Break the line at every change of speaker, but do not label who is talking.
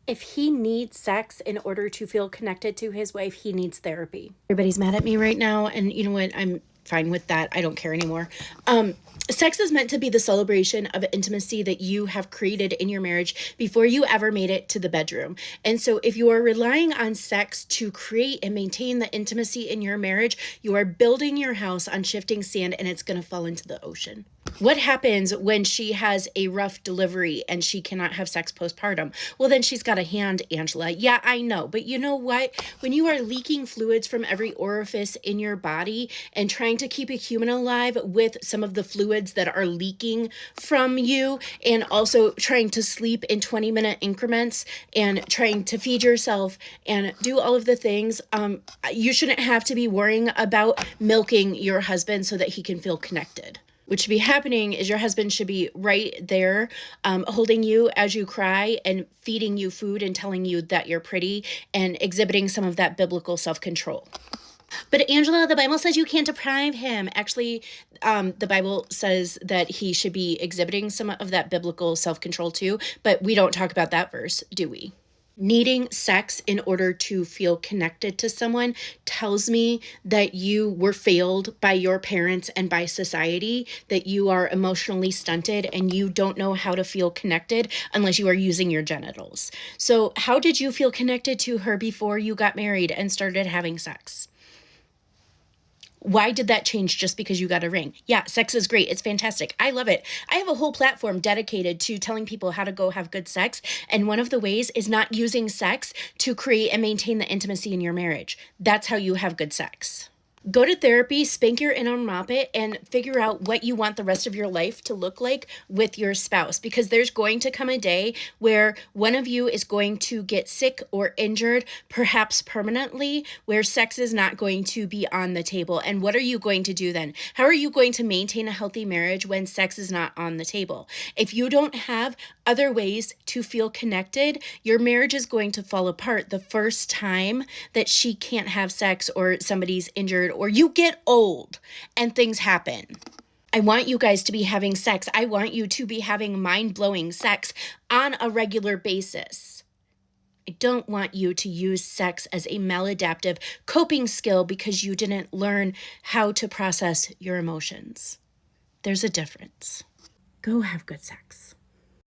If he needs sex in order to feel connected to his wife, he needs therapy. Everybody's mad at me right now, and you know what? I'm fine with that. I don't care anymore. Sex is meant to be the celebration of intimacy that you have created in your marriage before you ever made it to the bedroom. And so if you are relying on sex to create and maintain the intimacy in your marriage, you are building your house on shifting sand, and it's going to fall into the ocean. What happens when she has a rough delivery and she cannot have sex postpartum? Well, then she's got a hand, Angela. Yeah, I know. But you know what? When you are leaking fluids from every orifice in your body and trying to keep a human alive with some of the fluids that are leaking from you, and also trying to sleep in 20-minute increments and trying to feed yourself and do all of the things, you shouldn't have to be worrying about milking your husband so that he can feel connected. What should be happening is your husband should be right there, holding you as you cry and feeding you food and telling you that you're pretty and exhibiting some of that biblical self-control. But Angela, the Bible says you can't deprive him. Actually, the Bible says that he should be exhibiting some of that biblical self-control too, but we don't talk about that verse, do we? Needing sex in order to feel connected to someone tells me that you were failed by your parents and by society, that you are emotionally stunted and you don't know how to feel connected unless you are using your genitals. So how did you feel connected to her before you got married and started having sex? Why did that change just because you got a ring? Yeah, sex is great. It's fantastic. I love it. I have a whole platform dedicated to telling people how to go have good sex. And one of the ways is not using sex to create and maintain the intimacy in your marriage. That's how you have good sex. Go to therapy, spank your inner moppet, and figure out what you want the rest of your life to look like with your spouse. Because there's going to come a day where one of you is going to get sick or injured, perhaps permanently, where sex is not going to be on the table. And what are you going to do then? How are you going to maintain a healthy marriage when sex is not on the table? If you don't have other ways to feel connected, your marriage is going to fall apart the first time that she can't have sex or somebody's injured or you get old and things happen. I want you guys to be having sex. I want you to be having mind-blowing sex on a regular basis. I don't want you to use sex as a maladaptive coping skill because you didn't learn how to process your emotions. There's a difference. Go have good sex.